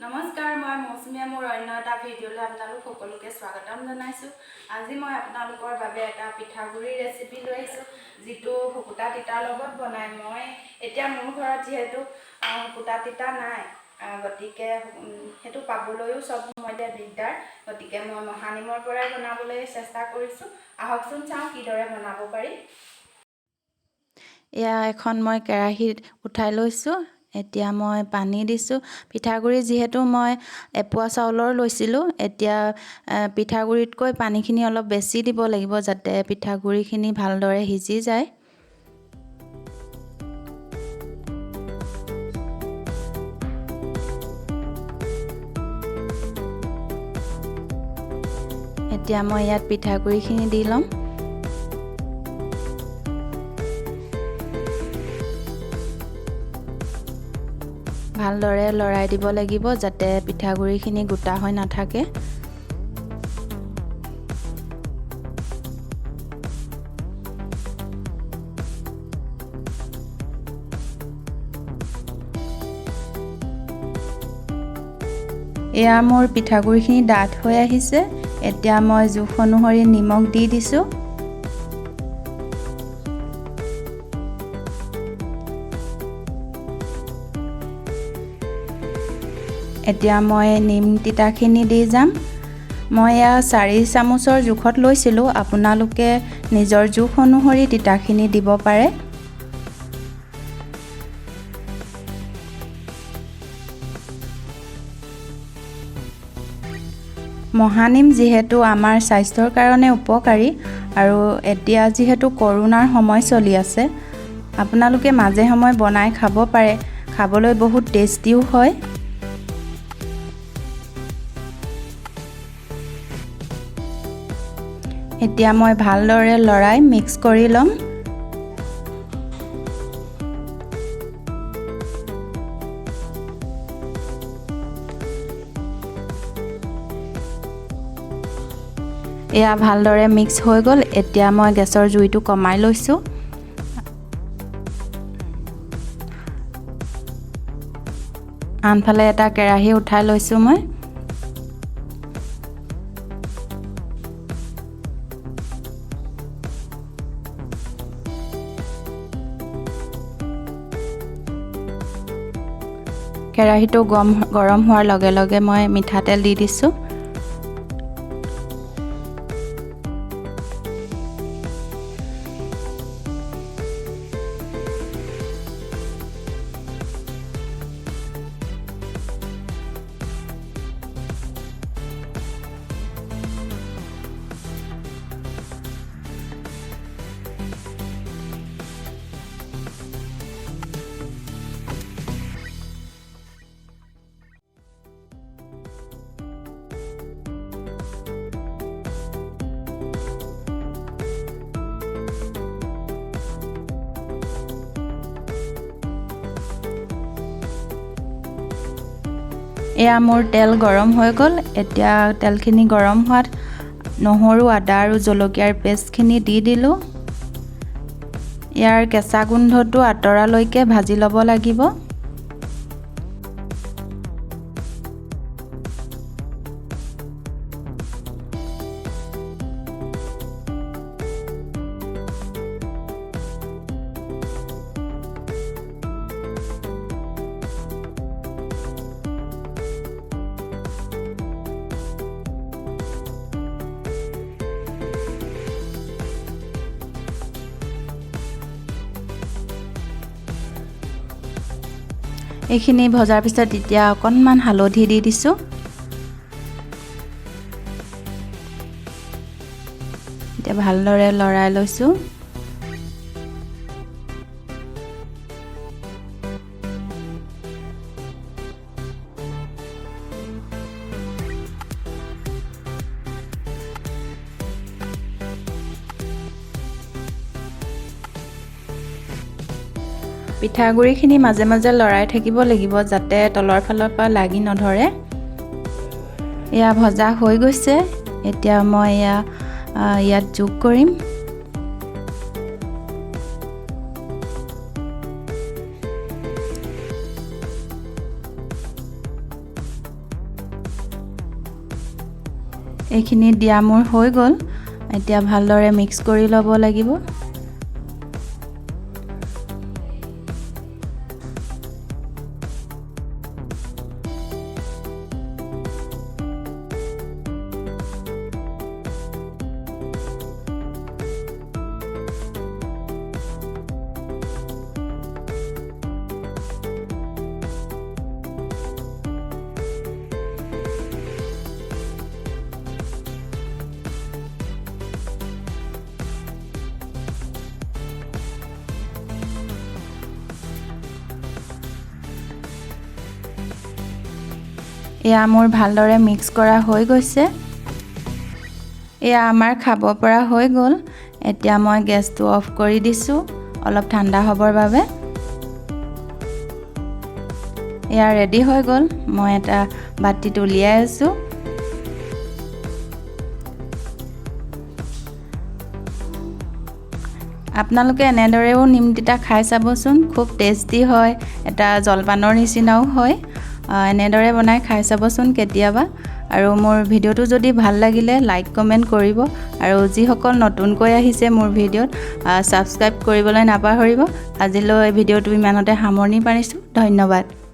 নমস্কাৰ মই মৌচুমীয়ে মোৰ অন্য এটা ভিডিঅ'লৈ আপোনালোক সকলোকে স্বাগতম জনাইছোঁ। আজি মই আপোনালোকৰ বাবে এটা পিঠাগুড়িৰ ৰেচিপি লৈ আহিছোঁ যিটো শুকুতা তিতাৰ লগত বনাই। মই এতিয়া মোৰ ঘৰত যিহেতু শুকুতা তিতা নাই গতিকে সেইটো পাবলৈও সব সময়তে দিগদাৰ, গতিকে মই মহানিমৰ পৰাই বনাবলৈ চেষ্টা কৰিছোঁ। আহকচোন চাওঁ কিদৰে বনাব পাৰি। এয়া এখন মই কেৰাহীত উঠাই লৈছোঁ। এতিয়া মই পানী দিছোঁ। পিঠাগুড়ি যিহেতু মই এপোৱা চাউলৰ লৈছিলোঁ, এতিয়া পিঠাগুড়িতকৈ পানীখিনি অলপ বেছি দিব লাগিব যাতে পিঠাগুড়িখিনি ভালদৰে সিজি যায়। এতিয়া মই ইয়াত পিঠাগুড়িখিনি দি ল'ম। ভালদৰে লৰাই দিব লাগিব যাতে পিঠাগুড়িখিনি গোটা হৈ নাথাকে। এয়া মোৰ পিঠাগুড়িখিনি ডাঠ হৈ আহিছে। এতিয়া মই জোখ অনুসৰি নিমখ দি দিছোঁ। এতিয়া মই নিম তিতাখিনি দি যাম। মই এয়া 4 চামুচৰ জোখত লৈছিলোঁ, আপোনালোকে নিজৰ জোখ অনুসৰি তিতাখিনি দিব পাৰে। মহানিম যিহেতু আমাৰ স্বাস্থ্যৰ কাৰণে উপকাৰী আৰু এতিয়া যিহেতু কৰোনাৰ সময় চলি আছে, আপোনালোকে মাজে সময়ে বনাই খাব পাৰে। খাবলৈ বহুত টেষ্টিও হয়। এতিয়া মই ভালদৰে লৰাই মিক্স কৰি ল'ম। এয়া ভালদৰে মিক্স হৈ গ'ল। এতিয়া মই গেছৰ জুইটো কমাই লৈছোঁ। আনফালে এটা কেৰাহী উঠাই লৈছোঁ মই। কেৰাহীটো গৰম হোৱাৰ লগে লগে মই মিঠাতেল দি দিছোঁ। এয়া মোৰ তেল গৰম হৈ গ'ল। এতিয়া তেলখিনি গৰম হোৱাত নহৰু, আদা আৰু জলকীয়াৰ পেষ্টখিনি দি দিলোঁ। ইয়াৰ কেঁচা গোন্ধটো আঁতৰালৈকে ভাজি ল'ব লাগিব। এইখিনি ভজাৰ পিছত এতিয়া অকণমান হালধি দি দিছোঁ। এতিয়া ভালদৰে লৰাই লৈছোঁ। পিঠাগুড়িখিনি মাজে মাজে লৰাই থাকিব লাগিব যাতে তলৰ ফালৰ পৰা লাগি নধৰে। এয়া ভজা হৈ গৈছে। এতিয়া মই ইয়াত যোগ কৰিম। এইখিনি দিয়া মোৰ হৈ গ'ল। এতিয়া ভালদৰে মিক্স কৰি ল'ব লাগিব। এয়া মোৰ ভালদৰে মিক্স কৰা হৈ গৈছে। এয়া আমাৰ খাব পৰা হৈ গ'ল। এতিয়া মই গেছটো অফ কৰি দিছোঁ অলপ ঠাণ্ডা হ'বৰ বাবে। এয়া ৰেডি হৈ গ'ল। মই এটা বাটিত উলিয়াই আছোঁ। আপোনালোকে এনেদৰেও নিম তিতা খাই চাবচোন, খুব টেষ্টি হয়, এটা জলপানৰ নিচিনাও হয়। এনেদৰে বনাই খাই চাবচোন কেতিয়াবা। আৰু মোৰ ভিডিঅ'টো যদি ভাল লাগিলে লাইক কমেণ্ট কৰিব, আৰু যিসকল নতুনকৈ আহিছে মোৰ ভিডিঅ'ত ছাবস্ক্ৰাইব কৰিবলৈ নাপাহৰিব। আজিলৈ ভিডিঅ'টো ইমানতে সামৰণি মাৰিছোঁ। ধন্যবাদ।